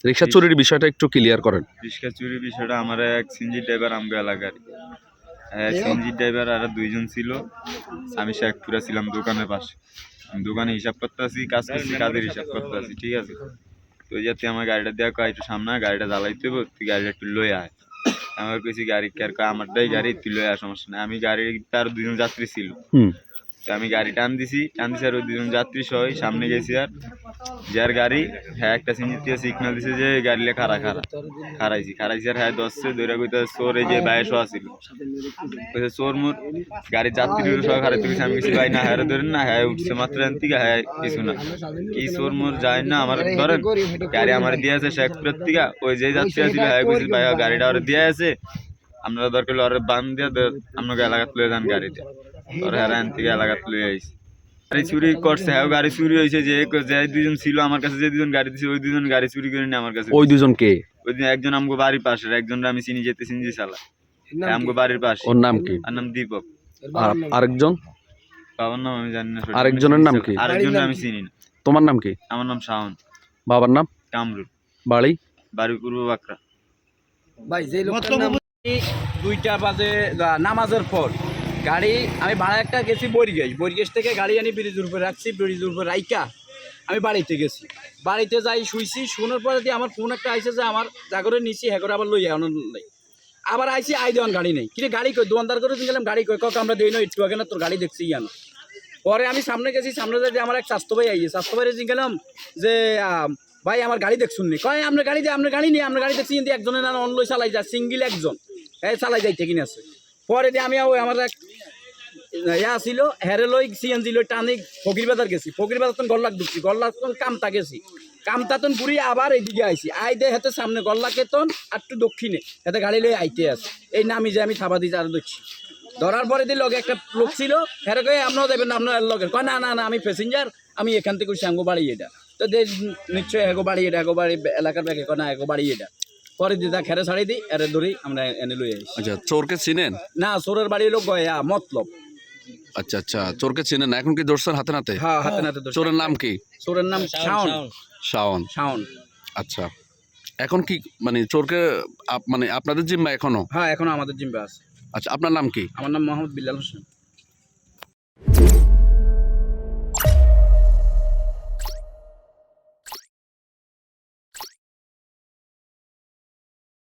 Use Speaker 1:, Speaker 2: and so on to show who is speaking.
Speaker 1: রিক্সা চুরির বিষয়টা একটু ক্লিয়ার করেন।
Speaker 2: রিক্সা চুরির বিষয়টা আমার এক সিএনজি ড্রাইভার আমগো এলাকার সিএনজি ড্রাইভার আর দুইজন ছিল। আমি শেখপুরা ছিলাম দোকানের পাশে, আমি দোকানে হিসাব করতে আছি, কাজ করছি, কাজের হিসাব করতে আছি, ঠিক আছে। তো ওই যাতে আমার গাড়িটা দেওয়া কয় একটু সামনে গাড়িটা জ্বালাইতে হবে, তুই গাড়িটা একটু লয়ে আয়। আমার কইছি গাড়ি কে আর আমারটাই গাড়ি, তুই লয়ে আয়, সমস্যা নেই। আমি গাড়ি তার দুজন যাত্রী ছিল, তো আমি গাড়ি টান দিছি আর ওই দুজন যাত্রী সহ সামনে গেছি। আর যার গাড়ি হ্যাঁ একটা সিগনাল সিগনাল দিছে যে গাড়ি লে খারাইছি আর হ্যাঁ দশে দৈরা কইতে চোর এই যে বাইরে শোয়া ছিল, কইছে চোর মোর গাড়ির যাত্রী সহ খারাইতে গেছে। আমি কিছু ভাই না হ্যাঁ ধরেন না, হ্যাঁ উঠছে মাত্র এন থেকে, হ্যাঁ কিছু না, কি চোর মোর যায় না আমার ধরেন গাড়ি আমার দিয়ে আছে শেখপুরের থেকে। ওই যে যাত্রী আছিল হ্যাঁ কইছিল ভাই গাড়িটা ওরা দিয়ে আছে, আপনারা দরকার ওরা বান দিয়ে আপনাকে এলাকা তুলে যান গাড়িতে। ওরা হ্যাঁ এন থেকে এলাকা তুলে আইসি। গাড়ি চুরি করছে, হ্যাঁ গাড়ি চুরি হয়েছে। যে দুজন ছিল আমার কাছে, যে দুজন গাড়ি দিচ্ছে ওই দুজন গাড়ি চুরি করে নিয়ে আমার কাছে।
Speaker 1: ওই দুজন কে?
Speaker 2: ওই দিন একজন আমগো বাড়ির পাশের, একজন আমি চিনি যেতে চিনি চালা আমগো বাড়ির পাশে।
Speaker 1: ওর নাম কি?
Speaker 2: আর নাম দীপক।
Speaker 1: আর আরেকজন?
Speaker 2: বাবার নাম আমি জানি না।
Speaker 1: আরেকজনের নাম কি?
Speaker 2: আরেকজন আমি চিনি না।
Speaker 1: তোমার নাম কি?
Speaker 2: আমার নাম শাওন।
Speaker 1: বাবার নাম?
Speaker 2: কামরুল।
Speaker 1: বাড়ি?
Speaker 2: বাড়ি পূর্ব বাকরা।
Speaker 3: ভাই যে লোকটার নাম 2টা বাজে নামাজের পর গাড়ি আমি ভাড়া একটা গেছি বরিগেশ থেকে গাড়ি আনি ব্রিজের উপরে রাখছি, ব্রিজের উপরে রাইকা আমি বাড়িতে গেছি। বাড়িতে যাই শুইছি, শোনার পরে দিয়ে আমার ফোন একটা আইসে যে আমার জাগরে নিছি হ্যাঁ করে আবার লই নেই। আবার আইসি আই দেওয়ান গাড়ি নেই, কিন্তু গাড়ি কই দোকানদার করে গেলাম গাড়ি কই কক আমরা দিই না একটু আগে না তোর গাড়ি দেখছি জানো। পরে আমি সামনে গেছি, সামনে যাই আমার এক স্বাস্থ্য ভাই আইছে, স্বাস্থ্য ভাই গেলাম যে ভাই আমার গাড়ি দেখছুন নি, কয় আপনার গাড়ি দিয়ে আপনার গাড়ি নিয়ে আপনার গাড়ি দেখছি, কিন্তু একজনের না অনলই চালাই যায়, সিঙ্গেল একজন হ্যাঁ চালাই যাইতে কিনে আছে। পরে দিয়ে আমি আমার এক ছিল হেরে লই সিএনজি লই টানি ফকির বাজার গেছি, ফকির বাজার তখন গল্লাক ঢুকছি, গল্লাক তখন কামতা গেছি, কামতা তখন ঘুরিয়ে আবার এইদিকে আইসি, আই দে হাতে সামনে গল্লাকে তখন আর একটু দক্ষিণে হাতে গাড়ি লই আইতে আছে। এই নামি যে আমি থাবা দিয়েছি আরো দেখছি, ধরার পরে দিয়ে লগে একটা লোক ছিল হেরে কয়ে আপনারাও দেবেন না আপনার লগের, কয় না না না আমি প্যাসেঞ্জার, আমি এখান থেকে শ্যাঙ্গো বাড়ি এটা। তো নিশ্চয়ই এগো বাড়ি এটা, এগো বাড়ি এলাকার ব্যাগে কয় না এগো বাড়ি এটা। পরে দিদা খেরে ছাড়ি দিই এরে ধরি আমরা এনে লই আসি।
Speaker 1: আচ্ছা, চোরকে চিনেন?
Speaker 3: না, চোরের বাড়ি লোক গয়া মতলব।
Speaker 1: আচ্ছা আচ্ছা, চোরকে চিনেন না, এখন কি ধরছেন হাতে নাতে?
Speaker 3: হ্যাঁ হাতে নাতে।
Speaker 1: চোরের নাম কি?
Speaker 3: চোরের নাম শাওন।
Speaker 1: শাওন।
Speaker 3: শাওন।
Speaker 1: আচ্ছা, এখন কি মানে চোরকে মানে আপনাদের জিম্মা এখনো?
Speaker 3: হ্যাঁ এখনো আমাদের জিম্মা আছে।
Speaker 1: আচ্ছা, আপনার নাম কি?
Speaker 3: আমার নাম মোহাম্মদ বিল্লাল হোসেন।